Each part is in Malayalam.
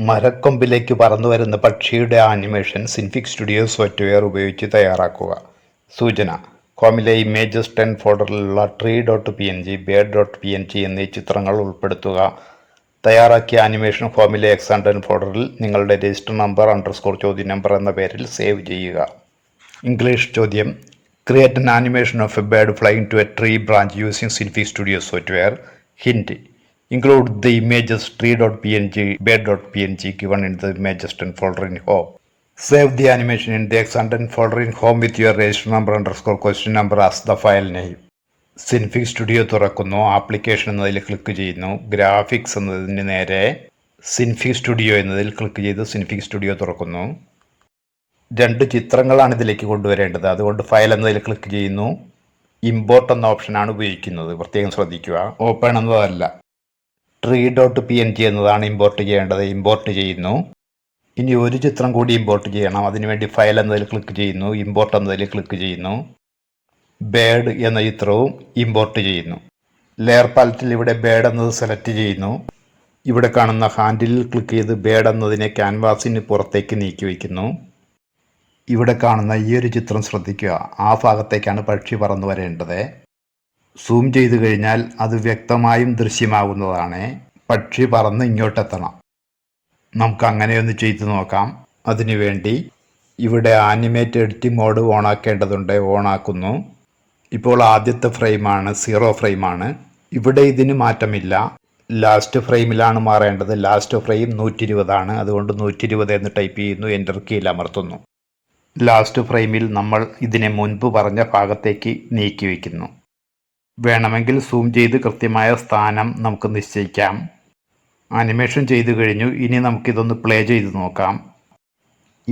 മരക്കൊമ്പിലേക്ക് പറന്നുവരുന്ന പക്ഷിയുടെ ആനിമേഷൻ സിൻഫിക് സ്റ്റുഡിയോ സോഫ്റ്റ്വെയർ ഉപയോഗിച്ച് തയ്യാറാക്കുക. സൂചന: കോമിലെ ഇമേജസ് 10 ഫോൾഡറിലുള്ള tree.png, bird.png എന്നീ ചിത്രങ്ങൾ ഉൾപ്പെടുത്തുക. തയ്യാറാക്കിയ ആനിമേഷൻ ഹോമിലെ X10 ഫോൾഡറിൽ നിങ്ങളുടെ രജിസ്റ്റർ നമ്പർ _ ചോദ്യം എന്ന പേരിൽ സേവ് ചെയ്യുക. ഇംഗ്ലീഷ് ചോദ്യം: create an animation of a bird flying to a tree branch using Synfig Studio software. Hint: include the images tree.png, bird.png given in the images 10 folder in home. Save the animation in the X10 folder in home with your register number _ as the file name. Synfig studio തുറക്കുന്നു. ആപ്ലിക്കേഷൻ എന്നതിൽ ക്ലിക്ക് ചെയ്യുന്നു. ഗ്രാഫിക്സ് എന്നതിന് നേരെ സിൻഫിക് സ്റ്റുഡിയോ എന്നതിൽ ക്ലിക്ക് ചെയ്ത് സിൻഫിക് സ്റ്റുഡിയോ തുറക്കുന്നു. 2 ചിത്രങ്ങളാണ് ഇതിലേക്ക് കൊണ്ടുവരേണ്ടത്. അതുകൊണ്ട് ഫയൽ എന്നതിൽ ക്ലിക്ക് ചെയ്യുന്നു. ഇമ്പോർട്ട് എന്ന ഓപ്ഷനാണ് ഉപയോഗിക്കുന്നത്. പ്രത്യേകം ശ്രദ്ധിക്കുക, ഓപ്പൺ എന്നതല്ല. tree.png എന്നതാണ് ഇമ്പോർട്ട് ചെയ്യേണ്ടത്. ഇമ്പോർട്ട് ചെയ്യുന്നു. ഇനി ഒരു ചിത്രം കൂടി ഇമ്പോർട്ട് ചെയ്യണം. അതിനുവേണ്ടി ഫയൽ എന്നതിൽ ക്ലിക്ക് ചെയ്യുന്നു. ഇമ്പോർട്ട് എന്നതിൽ ക്ലിക്ക് ചെയ്യുന്നു. ബേഡ് എന്ന ചിത്രവും ഇമ്പോർട്ട് ചെയ്യുന്നു. ലെയർ പാലറ്റിൽ ഇവിടെ ബേഡ് എന്നത് സെലക്ട് ചെയ്യുന്നു. ഇവിടെ കാണുന്ന ഹാൻഡിലിൽ ക്ലിക്ക് ചെയ്ത് ബേഡ് എന്നതിനെ ക്യാൻവാസിന് പുറത്തേക്ക് നീക്കി വയ്ക്കുന്നു. ഇവിടെ കാണുന്ന ഈ ഒരു ചിത്രം ശ്രദ്ധിക്കുക. ആ ഭാഗത്തേക്കാണ് പക്ഷി പറന്നു വരേണ്ടത്. സൂം ചെയ്തു കഴിഞ്ഞാൽ അത് വ്യക്തമായും ദൃശ്യമാകുന്നതാണ്. പക്ഷി പറന്ന് ഇങ്ങോട്ടെത്തണം. നമുക്ക് അങ്ങനെയൊന്ന് ചെയ്തു നോക്കാം. അതിനുവേണ്ടി ഇവിടെ ആനിമേറ്റ് എഡിറ്റിംഗ് മോഡ് ഓണാക്കേണ്ടതുണ്ട്. ഓണാക്കുന്നു. ഇപ്പോൾ ആദ്യത്തെ ഫ്രെയിമാണ് 0 ഫ്രെയിമാണ്. ഇവിടെ ഇതിന് മാറ്റമില്ല. ലാസ്റ്റ് ഫ്രെയിമിലാണ് മാറേണ്ടത്. ലാസ്റ്റ് ഫ്രെയിം 120 ആണ്. അതുകൊണ്ട് 120 എന്ന് ടൈപ്പ് ചെയ്യുന്നു. എൻ്റർ കീയിൽ അമർത്തുന്നു. ലാസ്റ്റ് ഫ്രെയിമിൽ നമ്മൾ ഇതിനെ മുൻപ് പറഞ്ഞ ഭാഗത്തേക്ക് നീക്കി വയ്ക്കുന്നു. വേണമെങ്കിൽ സൂം ചെയ്ത് കൃത്യമായ സ്ഥാനം നമുക്ക് നിശ്ചയിക്കാം. ആനിമേഷൻ ചെയ്തു കഴിഞ്ഞു. ഇനി നമുക്കിതൊന്ന് പ്ലേ ചെയ്ത് നോക്കാം.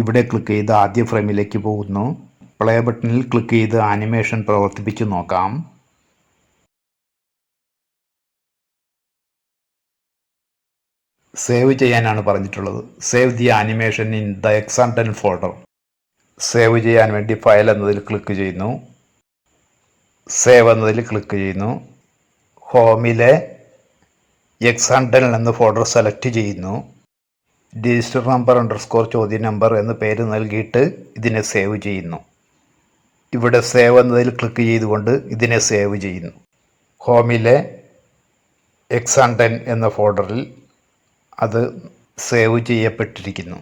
ഇവിടെ ക്ലിക്ക് ചെയ്ത് ആദ്യ ഫ്രെയിമിലേക്ക് പോകുന്നു. പ്ലേ ബട്ടണിൽ ക്ലിക്ക് ചെയ്ത് ആനിമേഷൻ പ്രവർത്തിപ്പിച്ച് നോക്കാം. സേവ് ചെയ്യാനാണ് പറഞ്ഞിട്ടുള്ളത്. Save the animation in the X10 folder. Save ചെയ്യാൻ വേണ്ടി ഫയൽ എന്നതിൽ ക്ലിക്ക് ചെയ്യുന്നു. സേവ് എന്നതിൽ ക്ലിക്ക് ചെയ്യുന്നു. ഹോമിലെ X10 എന്ന ഫോൾഡർ സെലക്ട് ചെയ്യുന്നു. രജിസ്റ്റർ നമ്പർ _ ചോദ്യം എന്ന് പേര് നൽകിയിട്ട് ഇതിനെ സേവ് ചെയ്യുന്നു. ഇവിടെ സേവ് എന്നതിൽ ക്ലിക്ക് ചെയ്തുകൊണ്ട് ഇതിനെ സേവ് ചെയ്യുന്നു. ഹോമിലെ X10 എന്ന ഫോൾഡറിൽ അത് സേവ് ചെയ്യപ്പെട്ടിരിക്കുന്നു.